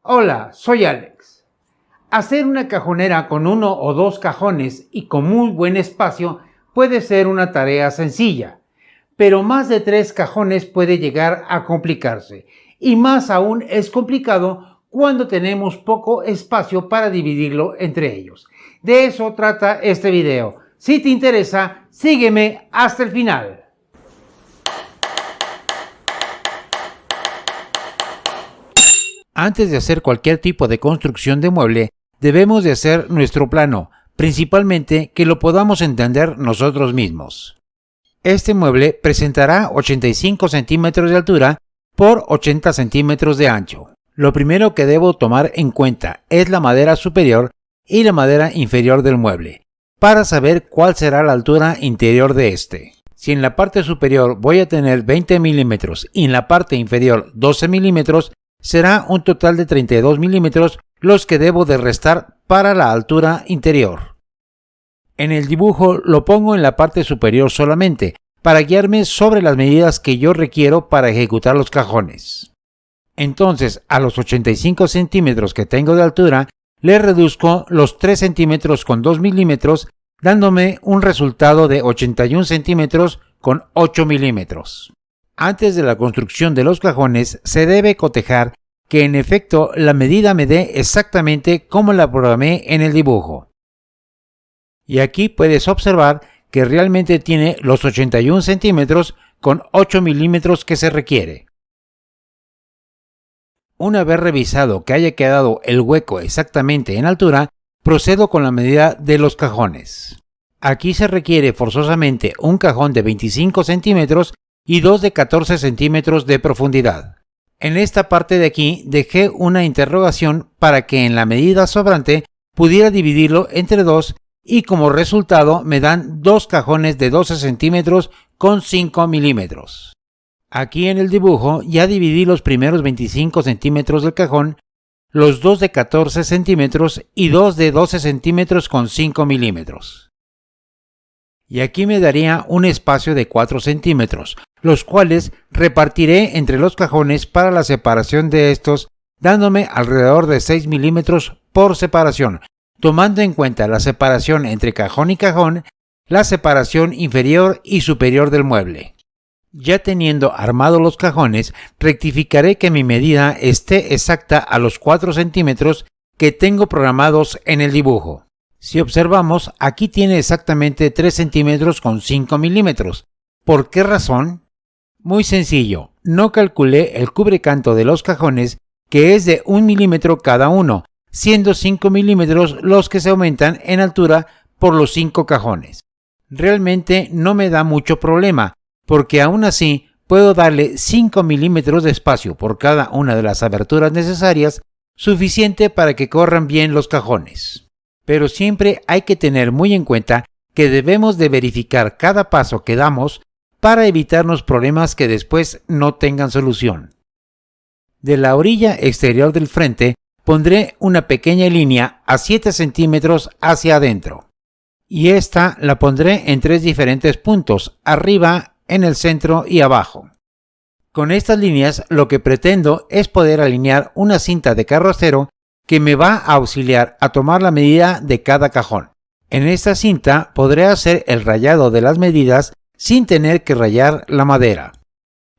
Hola, soy Alex. Hacer una cajonera con uno o dos cajones y con muy buen espacio puede ser una tarea sencilla, pero más de 3 cajones puede llegar a complicarse, y más aún es complicado cuando tenemos poco espacio para dividirlo entre ellos. De eso trata este video. Si te interesa, sígueme hasta el final. Antes de hacer cualquier tipo de construcción de mueble, debemos de hacer nuestro plano, principalmente que lo podamos entender nosotros mismos. Este mueble presentará 85 centímetros de altura por 80 centímetros de ancho. Lo primero que debo tomar en cuenta es la madera superior y la madera inferior del mueble, para saber cuál será la altura interior de este. Si en la parte superior voy a tener 20 milímetros y en la parte inferior 12 milímetros, será un total de 32 milímetros los que debo de restar para la altura interior. En el dibujo lo pongo en la parte superior solamente, para guiarme sobre las medidas que yo requiero para ejecutar los cajones. Entonces, a los 85 centímetros que tengo de altura, le reduzco los 3 centímetros con 2 milímetros, dándome un resultado de 81 centímetros con 8 milímetros. Antes de la construcción de los cajones, se debe cotejar que en efecto la medida me dé exactamente como la programé en el dibujo. Y aquí puedes observar que realmente tiene los 81 centímetros con 8 milímetros que se requiere. Una vez revisado que haya quedado el hueco exactamente en altura, procedo con la medida de los cajones. Aquí se requiere forzosamente un cajón de 25 centímetros y 2 de 14 centímetros de profundidad. En esta parte de aquí dejé una interrogación para que en la medida sobrante pudiera dividirlo entre 2 y como resultado me dan 2 cajones de 12 centímetros con 5 milímetros. Aquí en el dibujo ya dividí los primeros 25 centímetros del cajón, los 2 de 14 centímetros y 2 de 12 centímetros con 5 milímetros. Y aquí me daría un espacio de 4 centímetros, los cuales repartiré entre los cajones para la separación de estos, dándome alrededor de 6 milímetros por separación, tomando en cuenta la separación entre cajón y cajón, la separación inferior y superior del mueble. Ya teniendo armados los cajones, rectificaré que mi medida esté exacta a los 4 centímetros que tengo programados en el dibujo. Si observamos, aquí tiene exactamente 3 centímetros con 5 milímetros. ¿Por qué razón? Muy sencillo, no calculé el cubrecanto de los cajones, que es de 1 milímetro cada uno, siendo 5 milímetros los que se aumentan en altura por los 5 cajones. Realmente no me da mucho problema, porque aún así puedo darle 5 milímetros de espacio por cada una de las aberturas necesarias, suficiente para que corran bien los cajones. Pero siempre hay que tener muy en cuenta que debemos de verificar cada paso que damos para evitarnos problemas que después no tengan solución. De la orilla exterior del frente pondré una pequeña línea a 7 centímetros hacia adentro. Y esta la pondré en 3 diferentes puntos, arriba, en el centro y abajo. Con estas líneas lo que pretendo es poder alinear una cinta de carrocero que me va a auxiliar a tomar la medida de cada cajón. En esta cinta podré hacer el rayado de las medidas sin tener que rayar la madera.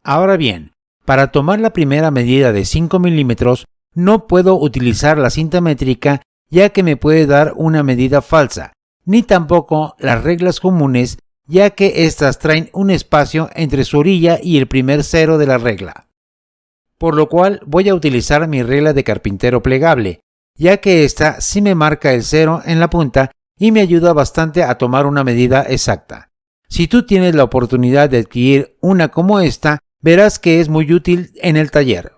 Ahora bien, para tomar la primera medida de 5 milímetros no puedo utilizar la cinta métrica, ya que me puede dar una medida falsa, ni tampoco las reglas comunes, ya que estas traen un espacio entre su orilla y el primer cero de la regla. Por lo cual voy a utilizar mi regla de carpintero plegable, ya que esta sí me marca el cero en la punta y me ayuda bastante a tomar una medida exacta. Si tú tienes la oportunidad de adquirir una como esta, verás que es muy útil en el taller.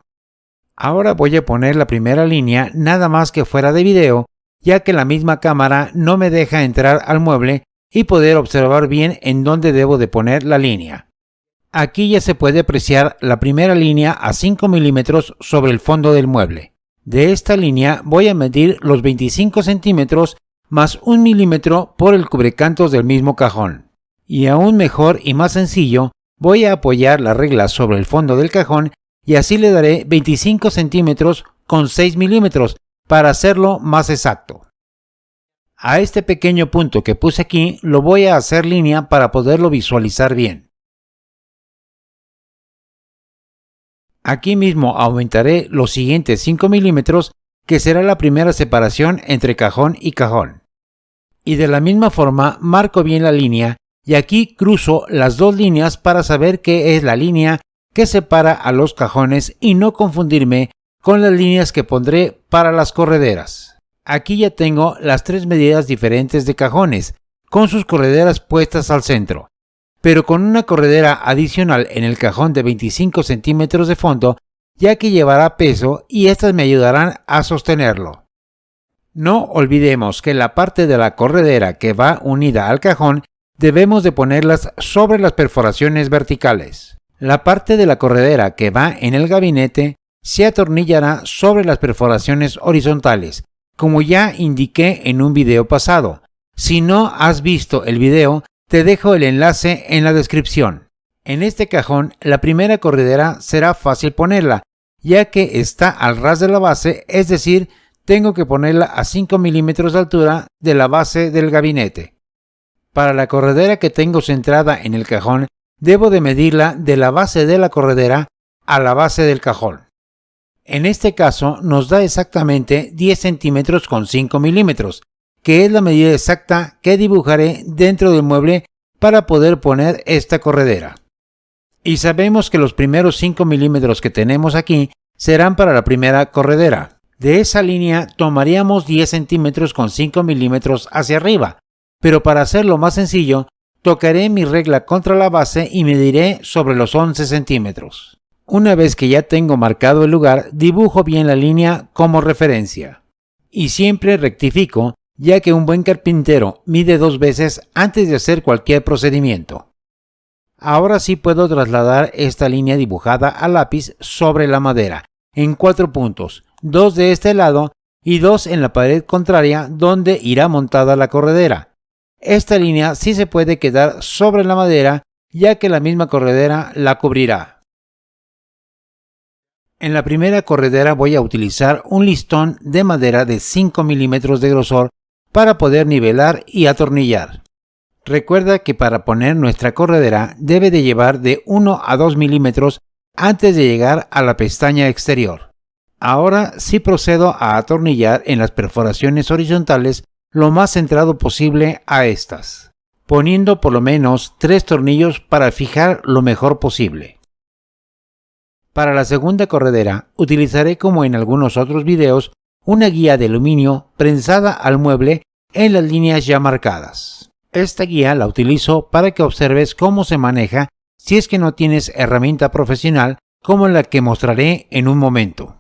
Ahora voy a poner la primera línea nada más que fuera de video, ya que la misma cámara no me deja entrar al mueble y poder observar bien en dónde debo de poner la línea. Aquí ya se puede apreciar la primera línea a 5 milímetros sobre el fondo del mueble. De esta línea voy a medir los 25 centímetros más 1 milímetro por el cubrecantos del mismo cajón. Y aún mejor y más sencillo, voy a apoyar la regla sobre el fondo del cajón y así le daré 25 centímetros con 6 milímetros para hacerlo más exacto. A este pequeño punto que puse aquí lo voy a hacer línea para poderlo visualizar bien. Aquí mismo aumentaré los siguientes 5 milímetros, que será la primera separación entre cajón y cajón. Y de la misma forma marco bien la línea y aquí cruzo las dos líneas para saber qué es la línea que separa a los cajones y no confundirme con las líneas que pondré para las correderas. Aquí ya tengo las tres medidas diferentes de cajones, con sus correderas puestas al centro, pero con una corredera adicional en el cajón de 25 centímetros de fondo, ya que llevará peso y estas me ayudarán a sostenerlo. No olvidemos que la parte de la corredera que va unida al cajón debemos de ponerlas sobre las perforaciones verticales. La parte de la corredera que va en el gabinete se atornillará sobre las perforaciones horizontales, como ya indiqué en un video pasado. Si no has visto el video, te dejo el enlace en la descripción. En este cajón, la primera corredera será fácil ponerla, ya que está al ras de la base, es decir, tengo que ponerla a 5 milímetros de altura de la base del gabinete. Para la corredera que tengo centrada en el cajón, debo de medirla de la base de la corredera a la base del cajón. En este caso nos da exactamente 10 centímetros con 5 milímetros, que es la medida exacta que dibujaré dentro del mueble para poder poner esta corredera. Y sabemos que los primeros 5 milímetros que tenemos aquí serán para la primera corredera. De esa línea tomaríamos 10 centímetros con 5 milímetros hacia arriba, pero para hacerlo más sencillo, tocaré mi regla contra la base y mediré sobre los 11 centímetros. Una vez que ya tengo marcado el lugar, dibujo bien la línea como referencia. Y siempre rectifico, ya que un buen carpintero mide 2 veces antes de hacer cualquier procedimiento. Ahora sí puedo trasladar esta línea dibujada a lápiz sobre la madera, en 4 puntos, 2 de este lado y 2 en la pared contraria donde irá montada la corredera. Esta línea sí se puede quedar sobre la madera, ya que la misma corredera la cubrirá. En la primera corredera voy a utilizar un listón de madera de 5 milímetros de grosor para poder nivelar y atornillar. Recuerda que para poner nuestra corredera debe de llevar de 1 a 2 milímetros antes de llegar a la pestaña exterior. Ahora sí procedo a atornillar en las perforaciones horizontales lo más centrado posible a estas, poniendo por lo menos 3 tornillos para fijar lo mejor posible. Para la segunda corredera utilizaré, como en algunos otros videos, una guía de aluminio prensada al mueble en las líneas ya marcadas. Esta guía la utilizo para que observes cómo se maneja si es que no tienes herramienta profesional como la que mostraré en un momento.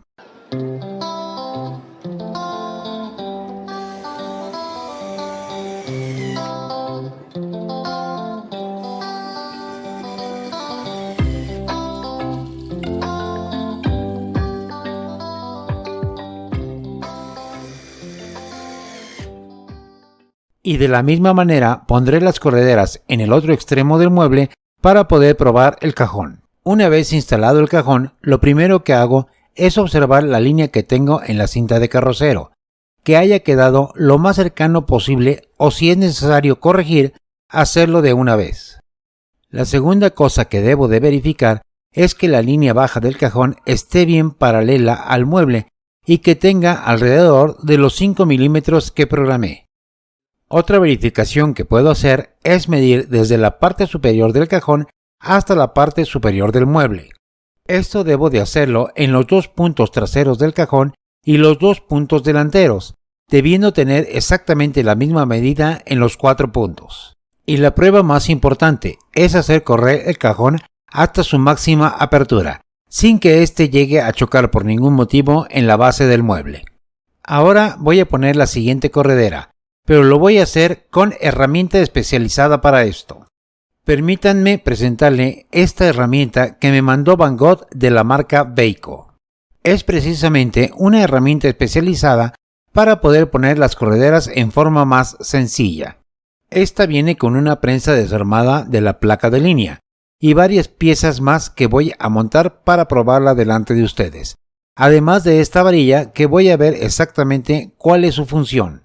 Y de la misma manera pondré las correderas en el otro extremo del mueble para poder probar el cajón. Una vez instalado el cajón, lo primero que hago es observar la línea que tengo en la cinta de carrocero, que haya quedado lo más cercano posible, o si es necesario corregir, hacerlo de una vez. La segunda cosa que debo de verificar es que la línea baja del cajón esté bien paralela al mueble y que tenga alrededor de los 5 milímetros que programé. Otra verificación que puedo hacer es medir desde la parte superior del cajón hasta la parte superior del mueble. Esto debo de hacerlo en los 2 puntos traseros del cajón y los 2 puntos delanteros, debiendo tener exactamente la misma medida en los 4 puntos. Y la prueba más importante es hacer correr el cajón hasta su máxima apertura, sin que éste llegue a chocar por ningún motivo en la base del mueble. Ahora voy a poner la siguiente corredera, pero lo voy a hacer con herramienta especializada para esto. Permítanme presentarle esta herramienta que me mandó Van Gogh de la marca Beico. Es precisamente una herramienta especializada para poder poner las correderas en forma más sencilla. Esta viene con una prensa desarmada de la placa de línea y varias piezas más que voy a montar para probarla delante de ustedes. además de esta varilla que voy a ver exactamente cuál es su función.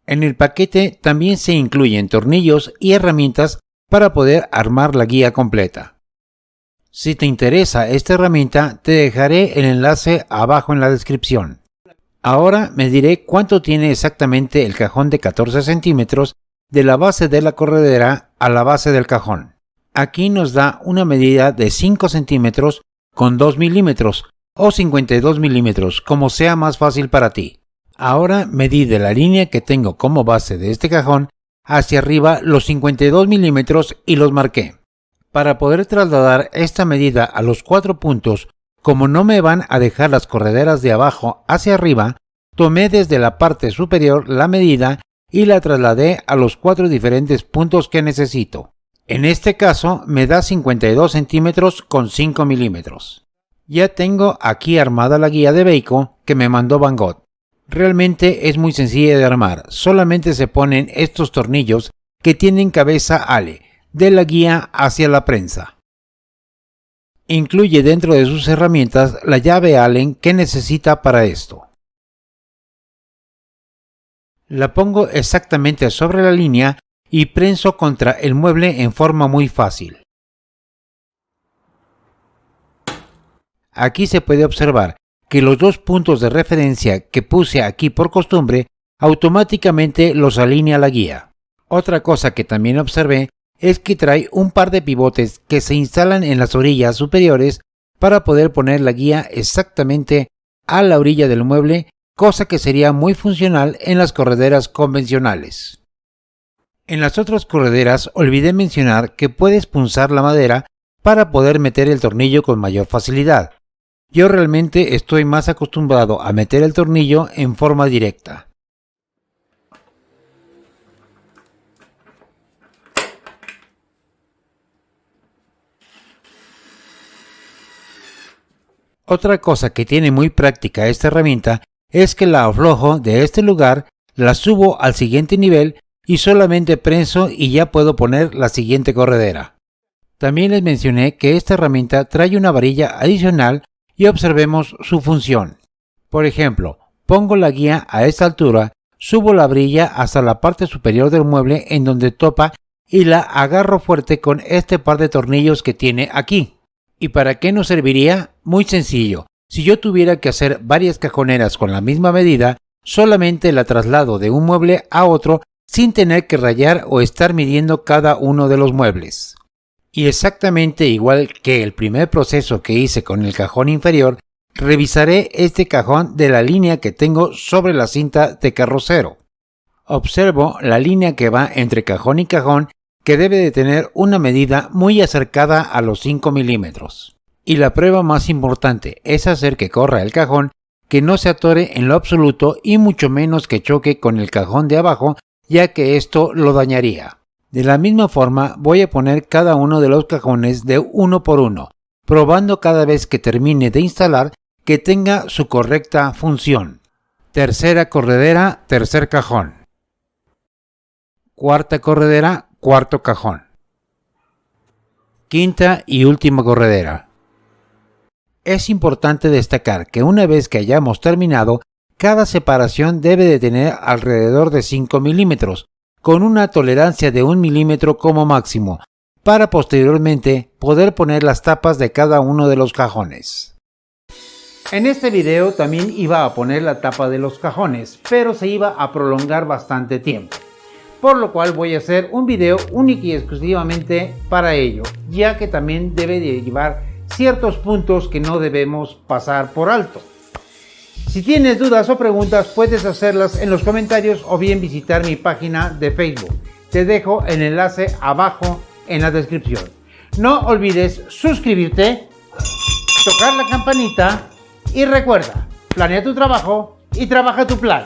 En el paquete también se incluyen tornillos y herramientas para poder armar la guía completa. Si te interesa esta herramienta, te dejaré el enlace abajo en la descripción. Ahora me diré cuánto tiene exactamente el cajón de 14 centímetros de la base de la corredera a la base del cajón. Aquí nos da una medida de 5 centímetros con 2 milímetros o 52 milímetros, como sea más fácil para ti. Ahora medí de la línea que tengo como base de este cajón hacia arriba los 52 milímetros y los marqué. Para poder trasladar esta medida a los 4 puntos, como no me van a dejar las correderas de abajo hacia arriba, tomé desde la parte superior la medida y la trasladé a los 4 diferentes puntos que necesito. En este caso me da 52 centímetros con 5 milímetros. Ya tengo aquí armada la guía de Beico que me mandó Van Gogh. Realmente es muy sencilla de armar, solamente se ponen estos tornillos que tienen cabeza Ale, de la guía hacia la prensa. Incluye dentro de sus herramientas la llave Allen que necesita para esto. La pongo exactamente sobre la línea y prenso contra el mueble en forma muy fácil. Aquí se puede observar que los 2 puntos de referencia que puse aquí por costumbre automáticamente los alinea la guía. Otra cosa que también observé es que trae un par de pivotes que se instalan en las orillas superiores para poder poner la guía exactamente a la orilla del mueble, cosa que sería muy funcional en las correderas convencionales. En las otras correderas olvidé mencionar que puedes punzar la madera para poder meter el tornillo con mayor facilidad. Yo realmente estoy más acostumbrado a meter el tornillo en forma directa. Otra cosa que tiene muy práctica esta herramienta es que la aflojo de este lugar, la subo al siguiente nivel y solamente prenso y ya puedo poner la siguiente corredera. También les mencioné que esta herramienta trae una varilla adicional y observemos su función. Por ejemplo, pongo la guía a esta altura, subo la varilla hasta la parte superior del mueble en donde topa y la agarro fuerte con este par de tornillos que tiene aquí. ¿Y para qué nos serviría? Muy sencillo. Si yo tuviera que hacer varias cajoneras con la misma medida, solamente la traslado de un mueble a otro sin tener que rayar o estar midiendo cada uno de los muebles. Y exactamente igual que el primer proceso que hice con el cajón inferior, revisaré este cajón de la línea que tengo sobre la cinta de carrocero. Observo la línea que va entre cajón y cajón, que debe de tener una medida muy acercada a los 5 milímetros. Y la prueba más importante es hacer que corra el cajón, que no se atore en lo absoluto y mucho menos que choque con el cajón de abajo, ya que esto lo dañaría. De la misma forma voy a poner cada uno de los cajones de uno por uno, probando cada vez que termine de instalar que tenga su correcta función. Tercera corredera, tercer cajón. Cuarta corredera, cuarto cajón. Quinta y última corredera. Es importante destacar que una vez que hayamos terminado, cada separación debe de tener alrededor de 5 milímetros, con una tolerancia de 1 milímetro como máximo, para posteriormente poder poner las tapas de cada uno de los cajones. En este video también iba a poner la tapa de los cajones, pero se iba a prolongar bastante tiempo, por lo cual voy a hacer un video único y exclusivamente para ello, ya que también debe de llevar ciertos puntos que no debemos pasar por alto. Si tienes dudas o preguntas, puedes hacerlas en los comentarios o bien visitar mi página de Facebook. Te dejo el enlace abajo en la descripción. No olvides suscribirte, tocar la campanita y recuerda, planea tu trabajo y trabaja tu plan.